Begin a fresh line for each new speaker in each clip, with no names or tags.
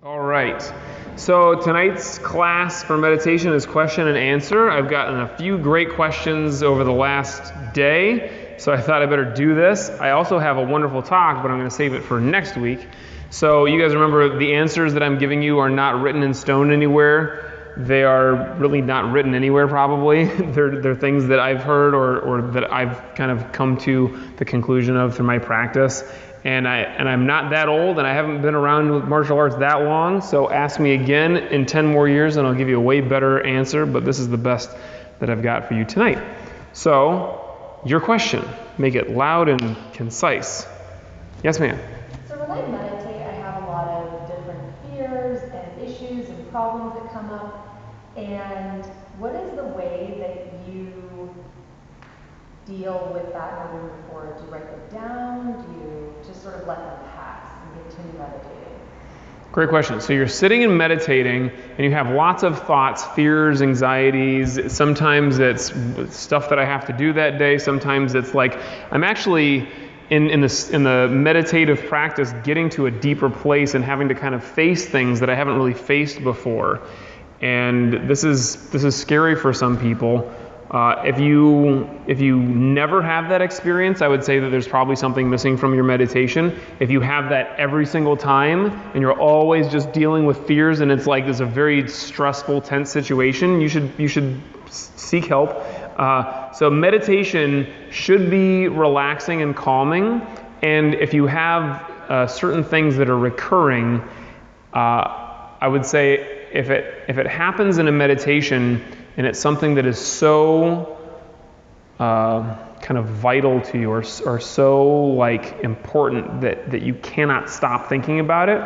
All right. So tonight's class for meditation is question and answer. I've gotten a few great questions over the last day, so I thought I better do this. I also have a wonderful talk, but I'm going to save it for next week. So you guys remember the answers that I'm giving you are not written in stone anywhere. They are really not written anywhere, probably. They're things that I've heard or that I've kind of come to the conclusion of through my practice. And I'm not that old, and I haven't been around with martial arts that long, so ask me again in 10 more years, and I'll give you a way better answer, but this is the best that I've got for you tonight. So, your question. Make it loud and concise. Yes, ma'am?
So when I meditate, I have a lot of different fears and issues and problems that come up, and what is the way that you deal with that moving forward? Do you write them down? Do you just sort of let them pass and continue meditating?
Great question. So you're sitting and meditating, and you have lots of thoughts, fears, anxieties. Sometimes it's stuff that I have to do that day. Sometimes it's like I'm actually in the meditative practice getting to a deeper place and having to kind of face things that I haven't really faced before. And this is scary for some people. If you never have that experience, I would say that there's probably something missing from your meditation. If you have that every single time and you're always just dealing with fears and it's like this a very stressful, tense situation, you should seek help. So meditation should be relaxing and calming. And if you have certain things that are recurring, I would say if it happens in a meditation, and it's something that is so kind of vital to you or so like important that you cannot stop thinking about it,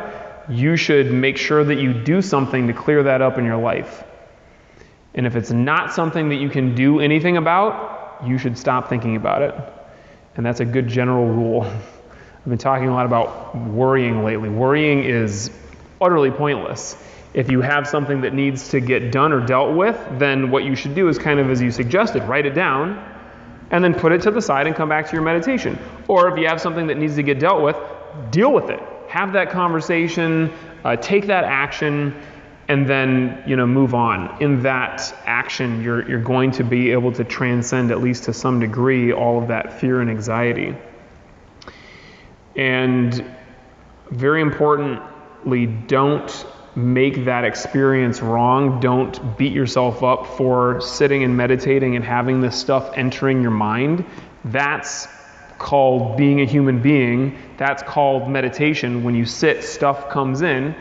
you should make sure that you do something to clear that up in your life. And if it's not something that you can do anything about, you should stop thinking about it. And that's a good general rule. I've been talking a lot about worrying lately. Worrying is utterly pointless. If you have something that needs to get done or dealt with, then what you should do is kind of as you suggested, write it down and then put it to the side and come back to your meditation. Or if you have something that needs to get dealt with, deal with it. Have that conversation, take that action, and then move on. In that action, you're going to be able to transcend, at least to some degree, all of that fear and anxiety. And very importantly, don't make that experience wrong. Don't beat yourself up for sitting and meditating and having this stuff entering your mind. That's called being a human being. That's called meditation. When you sit, stuff comes in.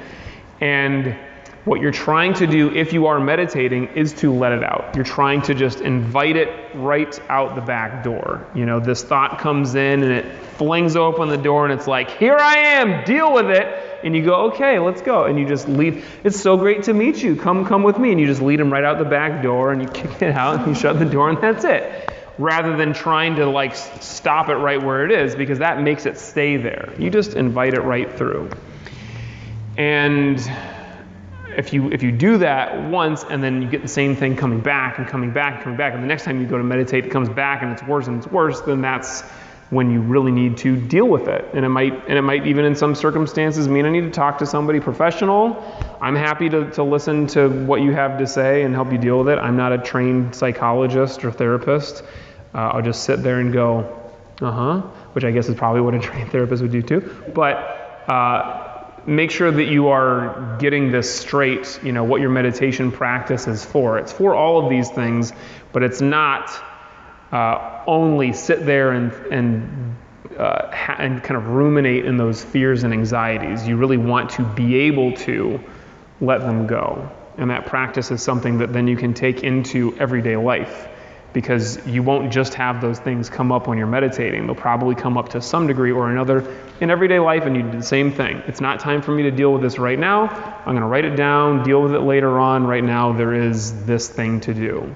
And what you're trying to do if you are meditating is to let it out. You're trying to just invite it right out the back door. This thought comes in and it flings open the door and it's like, here I am, deal with it. And you go, okay, let's go. And you just lead. It's so great to meet you. Come with me. And you just lead them right out the back door and you kick it out and you shut the door and that's it. Rather than trying to stop it right where it is, because that makes it stay there. You just invite it right through. And if you do that once and then you get the same thing coming back and coming back and coming back, and the next time you go to meditate it comes back and it's worse, then that's when you really need to deal with it. And it might even in some circumstances mean I need to talk to somebody professional. I'm happy to listen to what you have to say and help you deal with it. I'm not a trained psychologist or therapist. I'll just sit there and go, which I guess is probably what a trained therapist would do too. But make sure that you are getting this straight, what your meditation practice is for. It's for all of these things, but it's not only sit there and kind of ruminate in those fears and anxieties. You really want to be able to let them go. And that practice is something that then you can take into everyday life, because you won't just have those things come up when you're meditating. They'll probably come up to some degree or another in everyday life, and you do the same thing. It's not time for me to deal with this right now. I'm going to write it down, deal with it later on. Right now, there is this thing to do.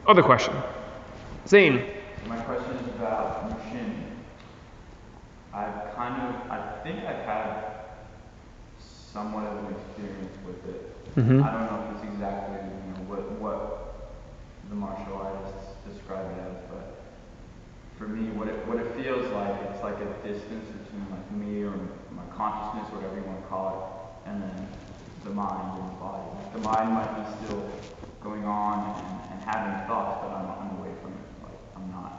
Other question? Zane.
My question is about Mushin. I think I've had somewhat of an experience with it.
Mm-hmm.
I don't know if it's exactly what the martial artists describe it as, but for me, what it feels like, it's like a distance between me or my consciousness, whatever you want to call it, and then the mind and the body. Like the mind might be still going on and having thoughts, but I'm away from it. Like I'm not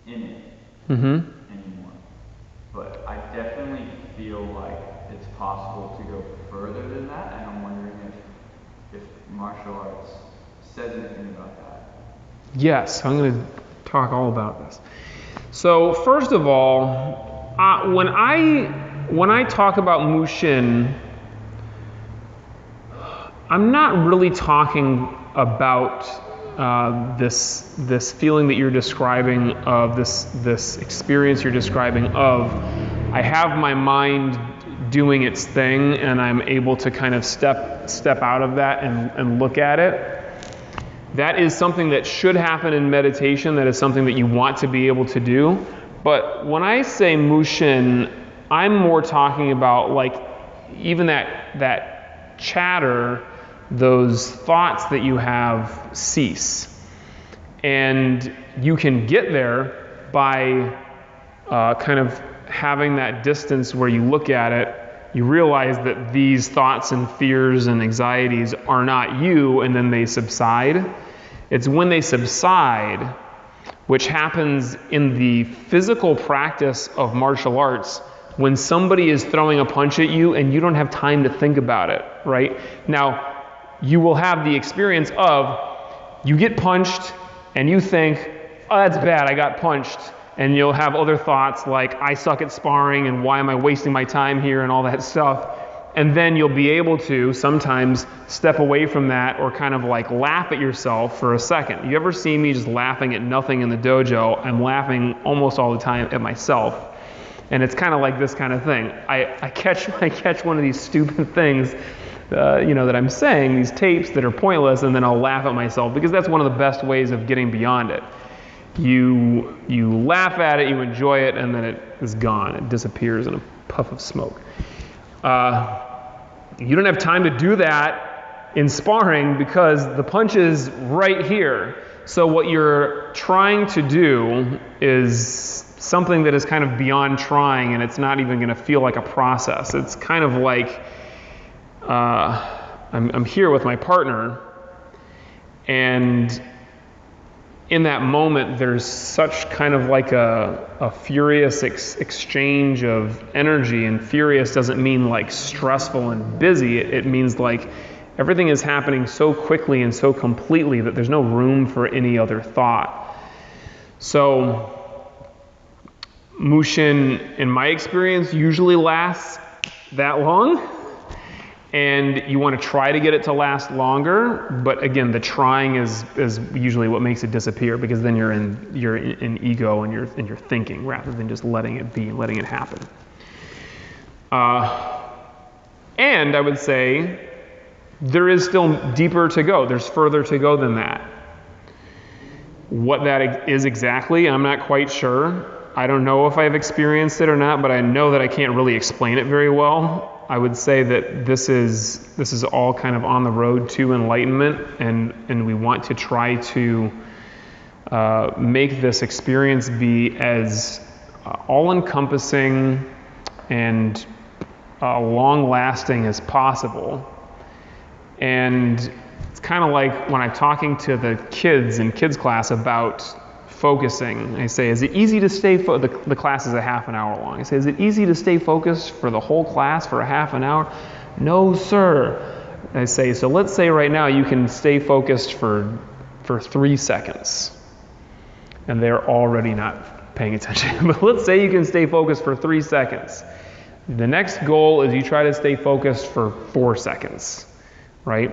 in it anymore. But I definitely feel like it's possible to go further than that, and I'm wondering if martial arts says anything about that.
Yes, I'm going to talk all about this. So first of all, when I talk about Mushin, I'm not really talking about this feeling that you're describing of this experience you're describing of I have my mind doing its thing and I'm able to kind of step out of that and look at it. That is something that should happen in meditation. That is something that you want to be able to do. But when I say Mushin, I'm more talking about like even that chatter, those thoughts that you have cease. And you can get there by kind of having that distance where you look at it, you realize that these thoughts and fears and anxieties are not you, and then they subside. It's when they subside, which happens in the physical practice of martial arts, when somebody is throwing a punch at you and you don't have time to think about it, right? Now, you will have the experience of you get punched and you think, oh, that's bad, I got punched. And you'll have other thoughts like, I suck at sparring and why am I wasting my time here and all that stuff. And then you'll be able to sometimes step away from that or kind of like laugh at yourself for a second. You ever see me just laughing at nothing in the dojo? I'm laughing almost all the time at myself. And it's kind of like this kind of thing. I catch one of these stupid things that I'm saying, these tapes that are pointless, and then I'll laugh at myself because that's one of the best ways of getting beyond it. You laugh at it, you enjoy it, and then it is gone. It disappears in a puff of smoke. You don't have time to do that in sparring because the punch is right here. So what you're trying to do is something that is kind of beyond trying, and it's not even going to feel like a process. It's kind of like I'm here with my partner, and in that moment, there's such kind of like a furious exchange of energy, and furious doesn't mean like stressful and busy. It means like everything is happening so quickly and so completely that there's no room for any other thought. So Mushin, in my experience, usually lasts that long. And you want to try to get it to last longer, but again, the trying is usually what makes it disappear, because then you're in ego and you're thinking rather than just letting it be, letting it happen. And I would say there is still deeper to go. There's further to go than that. What that is exactly, I'm not quite sure. I don't know if I've experienced it or not, but I know that I can't really explain it very well. I would say that this is all kind of on the road to enlightenment, and we want to try to make this experience be as all-encompassing and long-lasting as possible. And it's kind of like when I'm talking to the kids in kids class about focusing. I say, is it easy to stay the class is a half an hour long. I say, is it easy to stay focused for the whole class for a half an hour? No, sir. I say, so let's say right now you can stay focused for 3 seconds. And they're already not paying attention. But let's say you can stay focused for 3 seconds. The next goal is you try to stay focused for 4 seconds, right?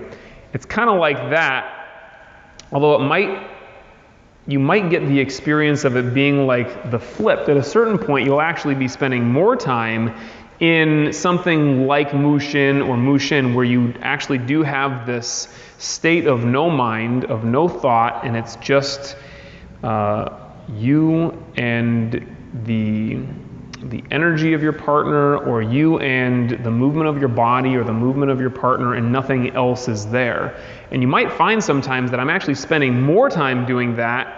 It's kind of like that, although you might get the experience of it being like the flip. At a certain point, you'll actually be spending more time in something like Mushin or Mushin, where you actually do have this state of no mind, of no thought, and it's just you and the energy of your partner, or you and the movement of your body or the movement of your partner, and nothing else is there. And you might find sometimes that I'm actually spending more time doing that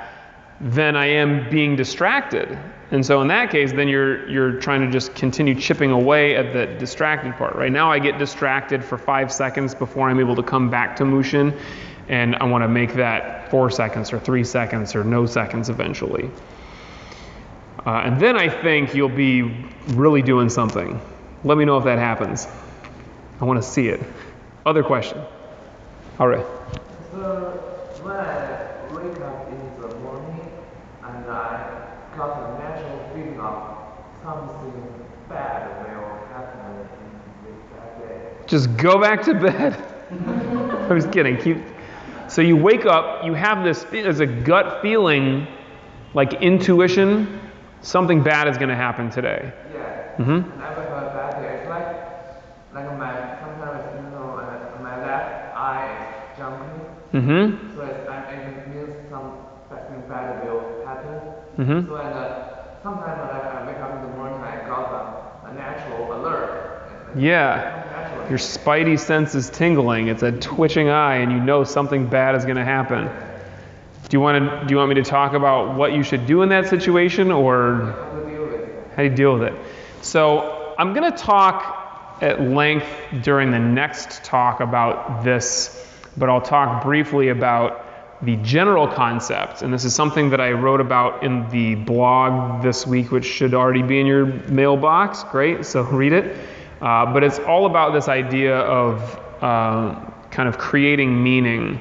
than I am being distracted. And so in that case, then you're trying to just continue chipping away at the distracted part. Right now I get distracted for 5 seconds before I'm able to come back to Mushin, and I want to make that 4 seconds or 3 seconds or no seconds eventually. And then I think you'll be really doing something. Let me know if that happens. I want to see it. Other question? All right.
So when I wake up in the morning and I got a natural feeling of something bad will happen in that day.
Just go back to bed. I'm just kidding. So you wake up, you have this, there's a gut feeling, like intuition, something bad is going to happen today.
Yeah.
Mm-hmm.
And I wake up that day. It's like sometimes my left eye is jumping.
Mm-hmm.
So it means something bad will happen.
Mm-hmm.
So sometimes when I wake up in the morning, I got a natural alert.
Yeah. Your spidey sense is tingling. It's a twitching eye, and you know something bad is going to happen. Do you want me to talk about what you should do in that situation, or how do you deal with it? So I'm going to talk at length during the next talk about this, but I'll talk briefly about the general concept. And this is something that I wrote about in the blog this week, which should already be in your mailbox. Great, so read it. But it's all about this idea of kind of creating meaning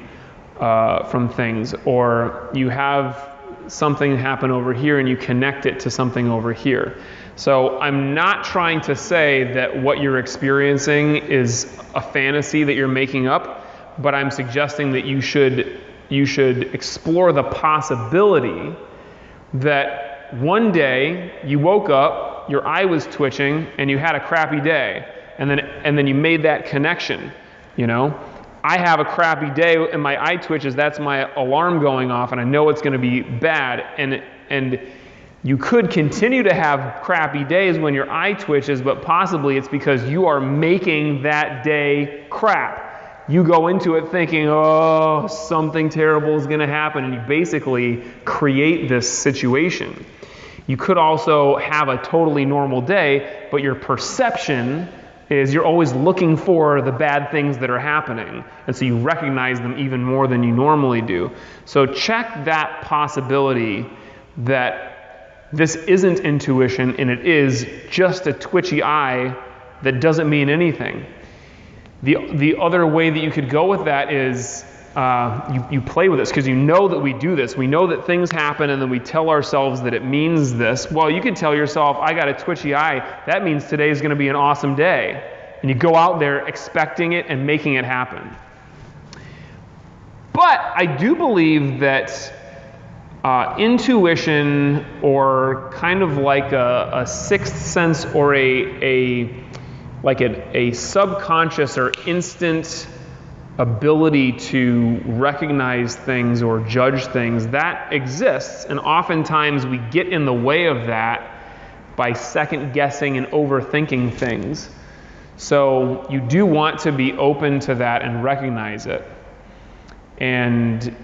from things, or you have something happen over here and you connect it to something over here. So I'm not trying to say that what you're experiencing is a fantasy that you're making up, but I'm suggesting that you should explore the possibility that one day you woke up, your eye was twitching, and you had a crappy day, and then you made that connection, you know? I have a crappy day and my eye twitches, that's my alarm going off, and I know it's going to be bad. And you could continue to have crappy days when your eye twitches, but possibly it's because you are making that day crap. You go into it thinking, oh, something terrible is going to happen, and you basically create this situation. You could also have a totally normal day, but your perception is you're always looking for the bad things that are happening, and so you recognize them even more than you normally do. So check that possibility that this isn't intuition and it is just a twitchy eye that doesn't mean anything. The other way that you could go with that is you play with this, because you know that we do this. We know that things happen and then we tell ourselves that it means this. Well, you can tell yourself, I got a twitchy eye. That means today is going to be an awesome day. And you go out there expecting it and making it happen. But I do believe that intuition, or kind of like a sixth sense, or a subconscious or instant ability to recognize things or judge things, that exists, and oftentimes we get in the way of that by second guessing and overthinking things. So you do want to be open to that and recognize it. And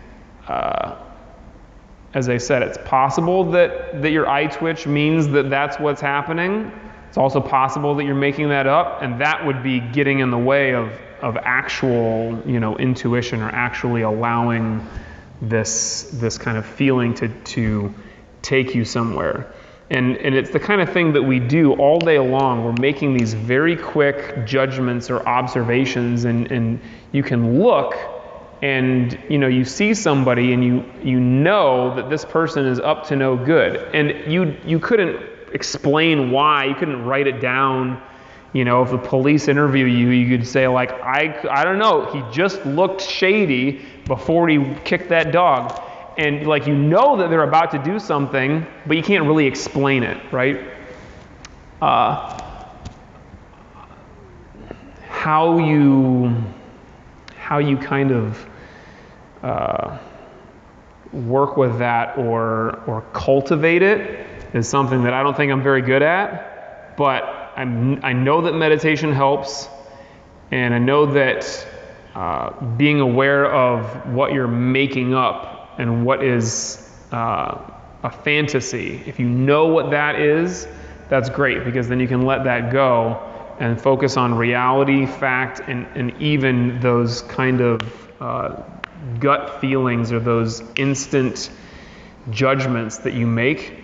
as I said, it's possible that your eye twitch means that that's what's happening. It's also possible that you're making that up, and that would be getting in the way of actual, intuition, or actually allowing this kind of feeling to take you somewhere. And it's the kind of thing that we do all day long. We're making these very quick judgments or observations, and you can look and you see somebody and you know that this person is up to no good, and you couldn't explain why. You couldn't write it down. If the police interview you, you could say, like, I don't know, he just looked shady before he kicked that dog. And that they're about to do something, but you can't really explain it, right? How you kind of work with that or cultivate it is something that I don't think I'm very good at, but I know that meditation helps, and I know that being aware of what you're making up and what is a fantasy. If you know what that is, that's great, because then you can let that go and focus on reality, fact, and even those kind of gut feelings or those instant judgments that you make.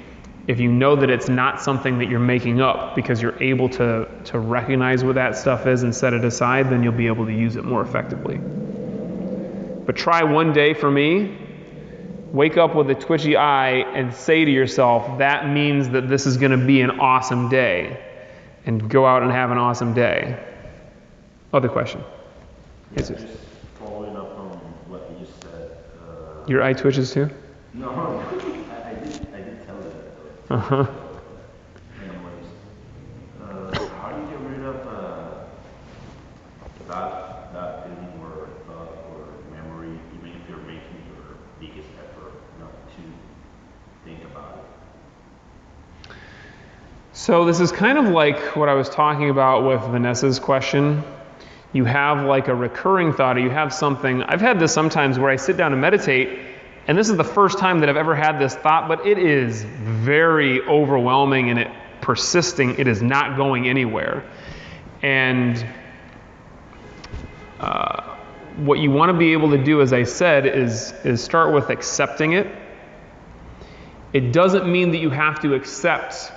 If you know that it's not something that you're making up because you're able to recognize what that stuff is and set it aside, then you'll be able to use it more effectively. But try one day for me, wake up with a twitchy eye and say to yourself, that means that this is going to be an awesome day. And go out and have an awesome day. Other question?
Yeah, just following up on what you just said.
Your eye twitches too?
No, I did tell you that though.
Uh-huh.
Anyways, how do you get rid of that feeling or thought or memory, even if you're making your biggest effort not to think about it?
So this is kind of like what I was talking about with Vanessa's question. You have like a recurring thought, or you have something. I've had this sometimes where I sit down and meditate, and this is the first time that I've ever had this thought, but it is very overwhelming and it persisting. It is not going anywhere. And what you want to be able to do, as I said, is start with accepting it. It doesn't mean that you have to accept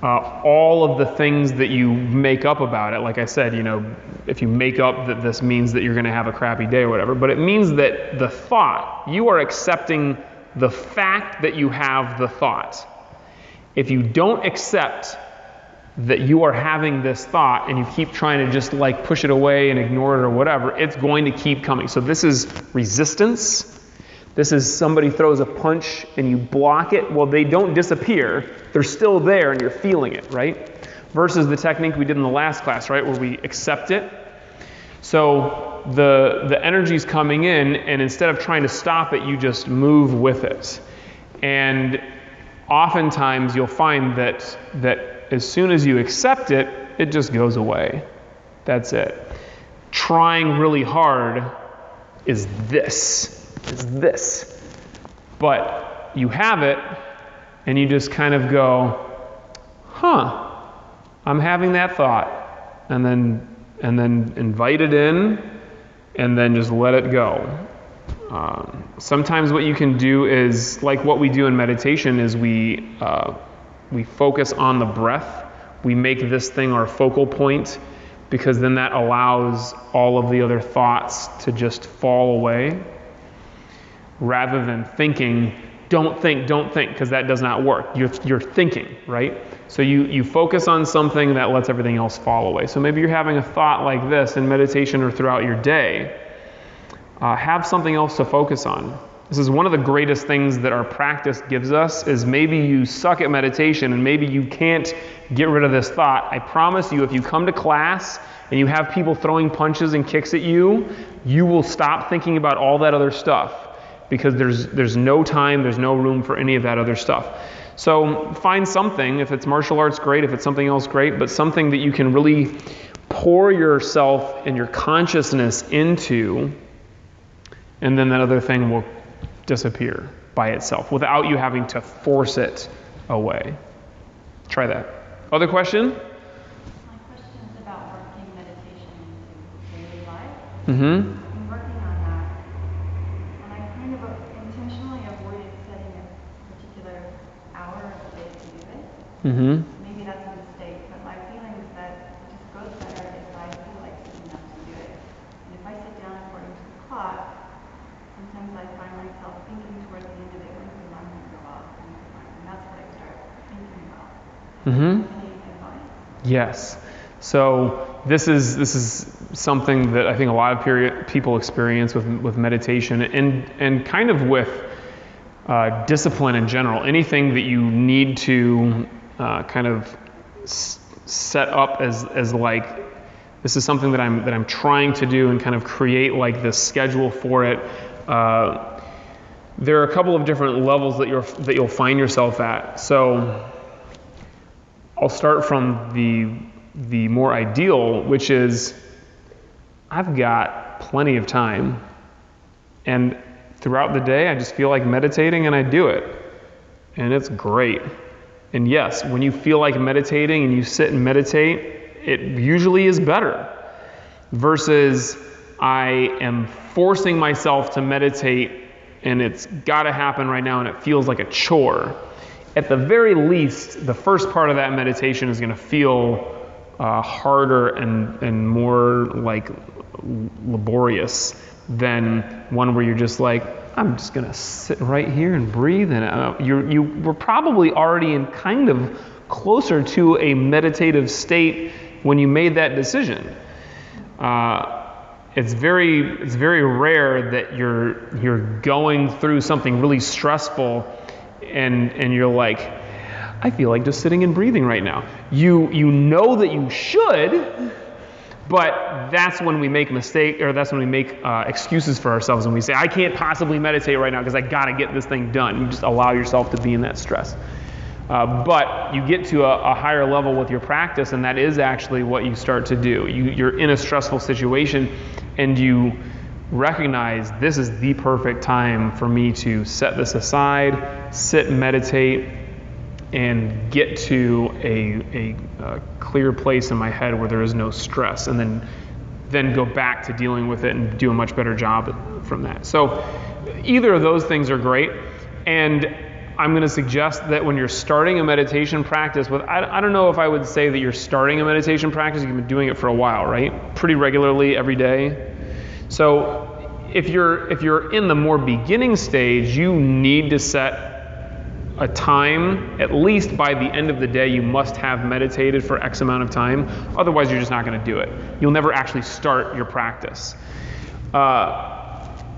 all of the things that you make up about it. Like I said, if you make up that this means that you're going to have a crappy day or whatever, but it means that the thought, you are accepting the fact that you have the thought. If you don't accept that you are having this thought and you keep trying to just like push it away and ignore it or whatever, it's going to keep coming. So this is resistance. This is somebody throws a punch and you block it. Well, they don't disappear. They're still there and you're feeling it, right? Versus the technique we did in the last class, right, where we accept it. So the energy's coming in, and instead of trying to stop it, you just move with it. And oftentimes you'll find that as soon as you accept it, it just goes away. That's it. Trying really hard is this. It's this. But you have it, and you just kind of go, I'm having that thought, and then invite it in, and then just let it go. Sometimes what you can do is, like what we do in meditation, is we focus on the breath. We make this thing our focal point, because then that allows all of the other thoughts to just fall away, rather than thinking, don't think, because that does not work. You're thinking, right? So you focus on something that lets everything else fall away. So maybe you're having a thought like this in meditation or throughout your day. Have something else to focus on. This is one of the greatest things that our practice gives us, is maybe you suck at meditation and maybe you can't get rid of this thought. I promise you, if you come to class and you have people throwing punches and kicks at you, you will stop thinking about all that other stuff, because there's no time, there's no room for any of that other stuff. So find something. If it's martial arts, great. If it's something else, great. But something that you can really pour yourself and your consciousness into, and then that other thing will disappear by itself without you having to force it away. Try that. Other question?
My question is about working meditation into daily life.
Mm-hmm.
I'm working on that, and I kind of intentionally avoided setting a particular hour of the day to do it.
Mm-hmm.
Maybe that's a mistake, but my feeling is that it just goes better if I feel like sitting down to do it. And if I sit down according to the clock, sometimes I find myself thinking towards the end of it, when's the alarm going to go off? And that's what I start thinking about.
Mm-hmm.
Any advice?
Yes. So this is something that I think a lot of people experience with meditation and kind of with discipline in general. Anything that you need to kind of set up as like, this is something that I'm trying to do, and kind of create like this schedule for it. There are a couple of different levels that you'll find yourself at. So I'll start from the more ideal, which is I've got plenty of time, and throughout the day, I just feel like meditating and I do it. And it's great. And yes, when you feel like meditating and you sit and meditate, it usually is better versus I am forcing myself to meditate and it's got to happen right now and it feels like a chore. At the very least, the first part of that meditation is going to feel harder and more like laborious than one where you're just like, I'm just going to sit right here and breathe. And you were probably already in kind of closer to a meditative state when you made that decision. It's very rare that you're going through something really stressful and you're like, I feel like just sitting and breathing right now. You know that you should, but that's when we make that's when we make excuses for ourselves and we say, I can't possibly meditate right now because I got to get this thing done. You just allow yourself to be in that stress. But you get to a higher level with your practice, and that is actually what you start to do. You're in a stressful situation, and you recognize this is the perfect time for me to set this aside, sit and meditate, and get to a clear place in my head where there is no stress, and then go back to dealing with it and do a much better job from that. So either of those things are great, and I'm going to suggest that when you're starting a meditation practice, I don't know if I would say that you're starting a meditation practice, you've been doing it for a while, right? Pretty regularly every day. So if you're in the more beginning stage, you need to set a time, at least by the end of the day, you must have meditated for X amount of time. Otherwise, you're just not going to do it. You'll never actually start your practice.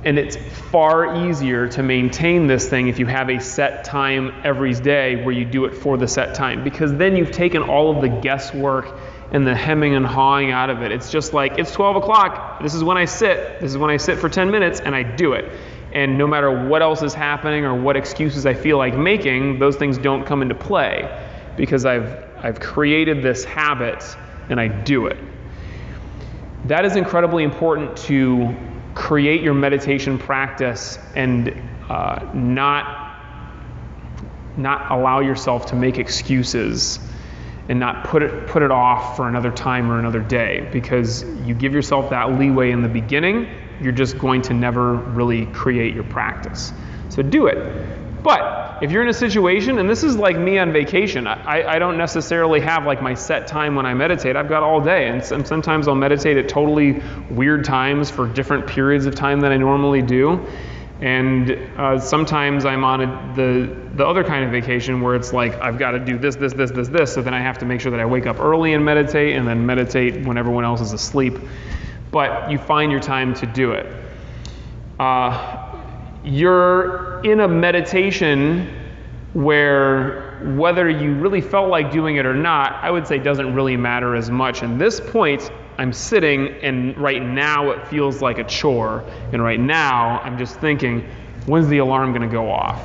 And it's far easier to maintain this thing if you have a set time every day where you do it for the set time, because then you've taken all of the guesswork and the hemming and hawing out of it. It's just like, it's 12 o'clock, this is when I sit for 10 minutes and I do it. And no matter what else is happening or what excuses I feel like making, those things don't come into play because I've created this habit and I do it. That is incredibly important to create your meditation practice and not allow yourself to make excuses and not put it off for another time or another day, because you give yourself that leeway in the beginning, you're just going to never really create your practice. So do it. But if you're in a situation, and this is like me on vacation, I don't necessarily have like my set time when I meditate. I've got all day, and sometimes I'll meditate at totally weird times for different periods of time than I normally do. And sometimes I'm on the other kind of vacation where it's like I've got to do this, so then I have to make sure that I wake up early and then meditate when everyone else is asleep. But you find your time to do it. You're in a meditation where whether you really felt like doing it or not, I would say doesn't really matter as much. At this point, I'm sitting, and right now it feels like a chore. And right now, I'm just thinking, when's the alarm going to go off?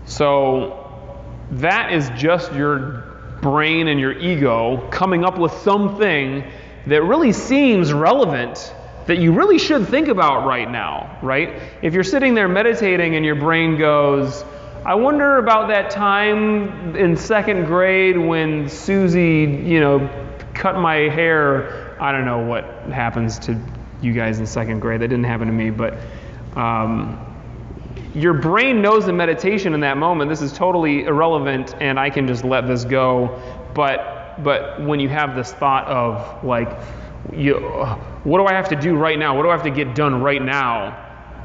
So that is just your brain and your ego coming up with something that really seems relevant, that you really should think about right now, right? If you're sitting there meditating and your brain goes, I wonder about that time in second grade when Susie, cut my hair. I don't know what happens to you guys in second grade. That didn't happen to me, but your brain knows the meditation in that moment. This is totally irrelevant, and I can just let this go. But when you have this thought of like, what do I have to do right now? What do I have to get done right now?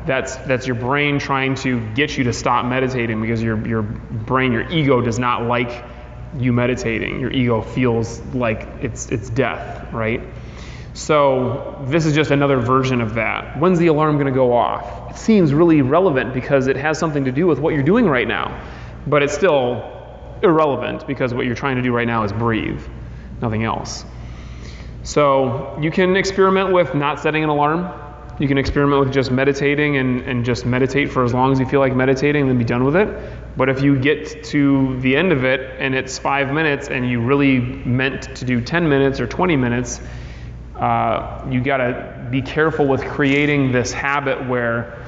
That's your brain trying to get you to stop meditating, because your brain, your ego does not like you meditating. Your ego feels like it's death, right? So this is just another version of that. When's the alarm going to go off? It seems really relevant because it has something to do with what you're doing right now, but it's still irrelevant because what you're trying to do right now is breathe, nothing else. So you can experiment with not setting an alarm. You can experiment with just meditating and just meditate for as long as you feel like meditating and then be done with it. But if you get to the end of it and it's 5 minutes and you really meant to do 10 minutes or 20 minutes, you got to be careful with creating this habit where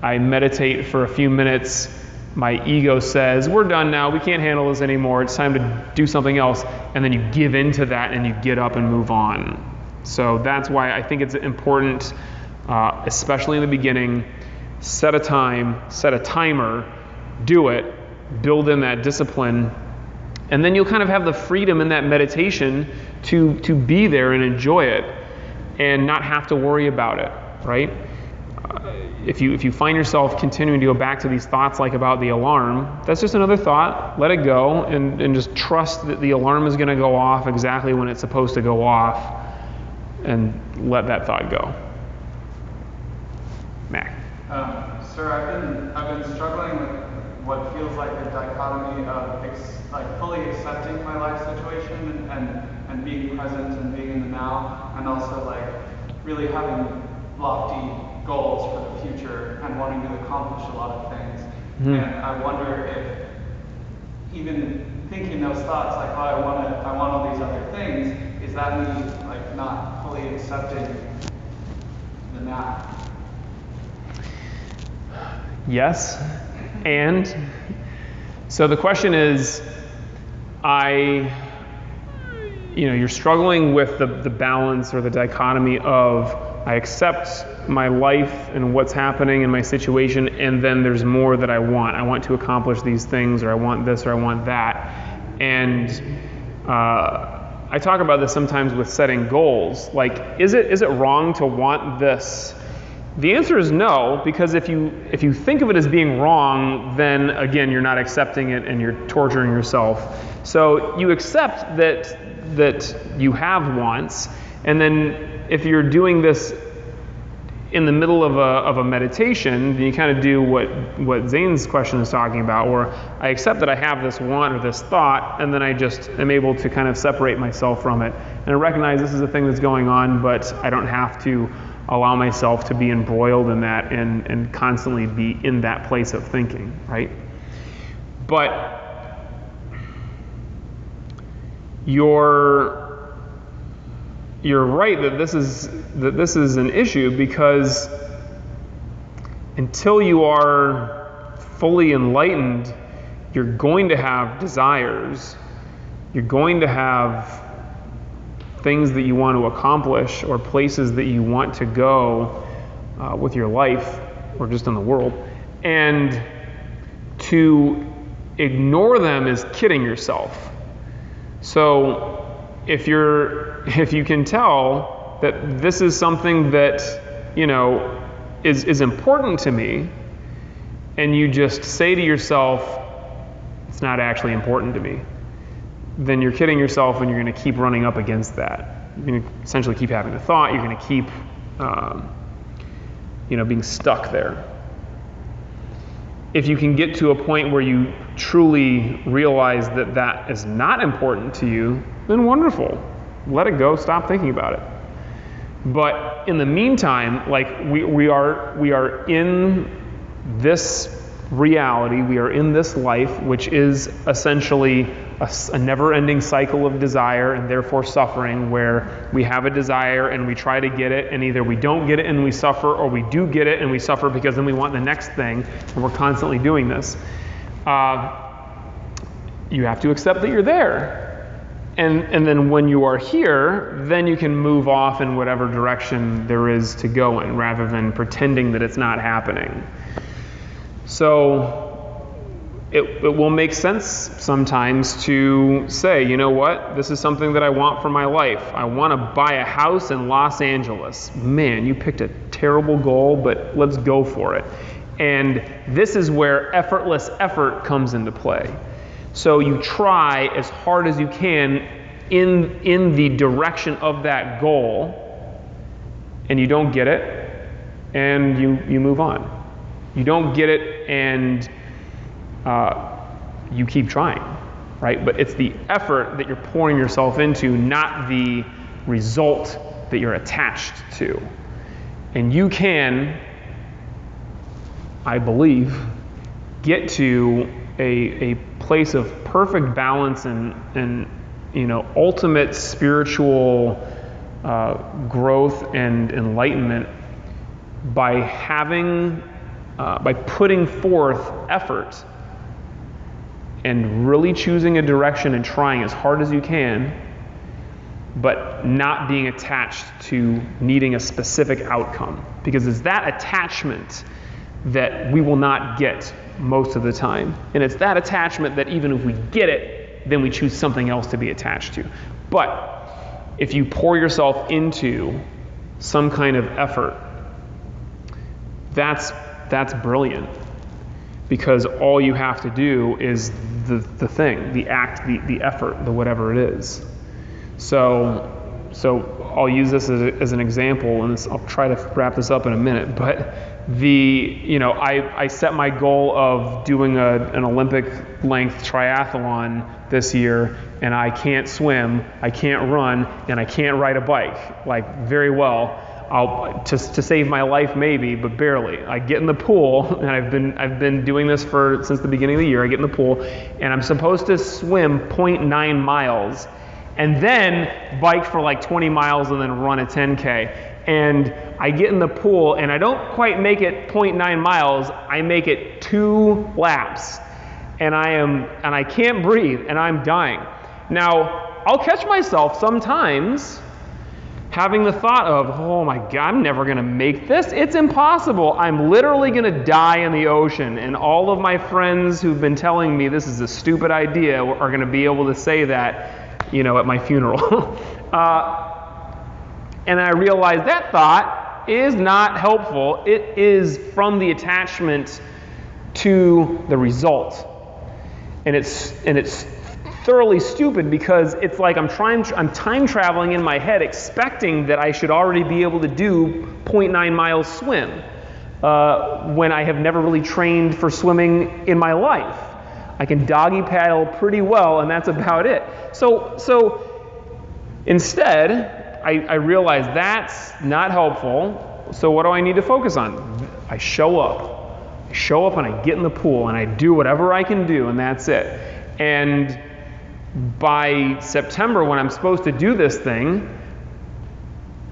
I meditate for a few minutes, my ego says, we're done now, we can't handle this anymore, it's time to do something else, and then you give into that and you get up and move on. So that's why I think it's important, especially in the beginning, set a time, set a timer, do it, build in that discipline, and then you'll kind of have the freedom in that meditation to be there and enjoy it and not have to worry about it, right? If you find yourself continuing to go back to these thoughts like about the alarm, that's just another thought. Let it go and just trust that the alarm is going to go off exactly when it's supposed to go off, and let that thought go. Mac.
Sir, I've been struggling with what feels like the dichotomy of fully accepting my life situation and being present and being in the now, and also like really having lofty goals for the future and wanting to accomplish a lot of things. Mm-hmm. And I wonder if even thinking those thoughts like, oh, I want all these other things, is that me like not fully accepting the now?
Yes. And so the question is, you're struggling with the balance or the dichotomy of I accept my life and what's happening in my situation, and then there's more that I want. I want to accomplish these things, or I want this, or I want that. And I talk about this sometimes with setting goals. Like, is it wrong to want this? The answer is no, because if you think of it as being wrong, then again you're not accepting it and you're torturing yourself. So you accept that you have wants, and then if you're doing this in the middle of a meditation, then you kind of do what Zane's question is talking about, where I accept that I have this want or this thought, and then I just am able to kind of separate myself from it. And I recognize this is a thing that's going on, but I don't have to allow myself to be embroiled in that and constantly be in that place of thinking, right? But you're right that this is an issue, because until you are fully enlightened, you're going to have desires, you're going to have things that you want to accomplish or places that you want to go with your life or just in the world, and to ignore them is kidding yourself. So if you can tell that this is something that is important to me, and you just say to yourself, it's not actually important to me, then you're kidding yourself, and you're going to keep running up against that. You're going to essentially keep having the thought. You're going to keep being stuck there. If you can get to a point where you truly realize that that is not important to you, then wonderful. Let it go. Stop thinking about it. But in the meantime, like we are in this reality, we are in this life, which is essentially a never-ending cycle of desire and therefore suffering, where we have a desire and we try to get it, and either we don't get it and we suffer, or we do get it and we suffer because then we want the next thing, and we're constantly doing this. You have to accept that you're there. And then when you are here, then you can move off in whatever direction there is to go in, rather than pretending that it's not happening. So it will make sense sometimes to say, you know what, this is something that I want for my life. I want to buy a house in Los Angeles. Man, you picked a terrible goal, but let's go for it. And this is where effortless effort comes into play. So you try as hard as you can in the direction of that goal, and you don't get it, and you move on. You don't get it, and you keep trying, right? But it's the effort that you're pouring yourself into, not the result that you're attached to. And you can, I believe, get to a place of perfect balance and ultimate spiritual growth and enlightenment by by putting forth effort and really choosing a direction and trying as hard as you can, but not being attached to needing a specific outcome. Because it's that attachment that we will not get most of the time. And it's that attachment that even if we get it, then we choose something else to be attached to. But if you pour yourself into some kind of effort, that's brilliant. Because all you have to do is the thing, the act, the effort, the whatever it is. So I'll use this as an example, and I'll try to wrap this up in a minute. But I set my goal of doing an Olympic length triathlon this year, and I can't swim, I can't run, and I can't ride a bike very well. To save my life maybe, but barely. I get in the pool, and I've been doing this since the beginning of the year. I get in the pool, and I'm supposed to swim 0.9 miles, and then bike for 20 miles, and then run a 10K. And I get in the pool, and I don't quite make it 0.9 miles. I make it 2 laps, and I can't breathe, and I'm dying. Now, I'll catch myself sometimes having the thought of, oh my God, I'm never going to make this. It's impossible. I'm literally going to die in the ocean. And all of my friends who've been telling me this is a stupid idea are going to be able to say that, at my funeral. And I realize that thought is not helpful. It is from the attachment to the result. And it's thoroughly stupid, because it's like I'm time traveling in my head, expecting that I should already be able to do 0.9 miles swim when I have never really trained for swimming in my life. I can doggy paddle pretty well, and that's about it. So instead, I realize that's not helpful. So what do I need to focus on? I show up and I get in the pool and I do whatever I can do, and that's it. And by September, when I'm supposed to do this thing,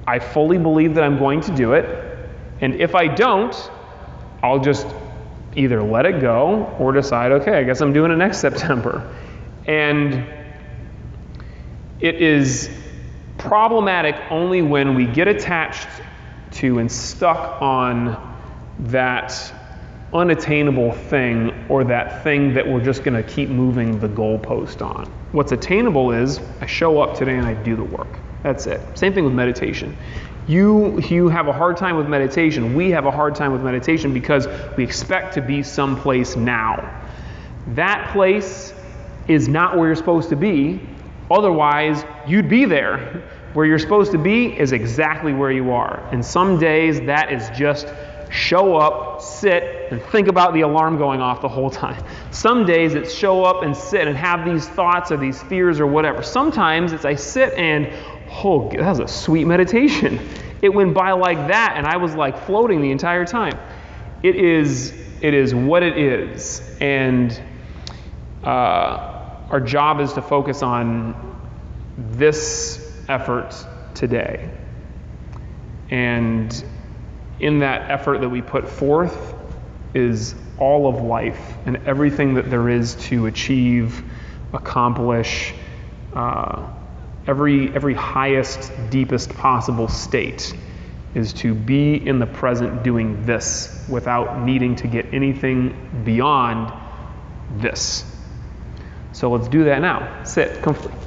I fully believe that I'm going to do it. And if I don't, I'll just either let it go or decide, okay, I guess I'm doing it next September. And it is problematic only when we get attached to and stuck on that unattainable thing, or that thing that we're just going to keep moving the goalpost on. What's attainable is I show up today and I do the work. That's it. Same thing with meditation. You have a hard time with meditation. We have a hard time with meditation because we expect to be someplace now. That place is not where you're supposed to be. Otherwise, you'd be there. Where you're supposed to be is exactly where you are. And some days that is just show up, sit, and think about the alarm going off the whole time. Some days it's show up and sit and have these thoughts or these fears or whatever. Sometimes it's I sit and, oh, that was a sweet meditation. It went by like that, and I was floating the entire time. It is what it is. And our job is to focus on this effort today. And in that effort that we put forth is all of life and everything that there is to achieve, accomplish, every highest, deepest possible state is to be in the present doing this without needing to get anything beyond this. So let's do that now. Sit comfortably.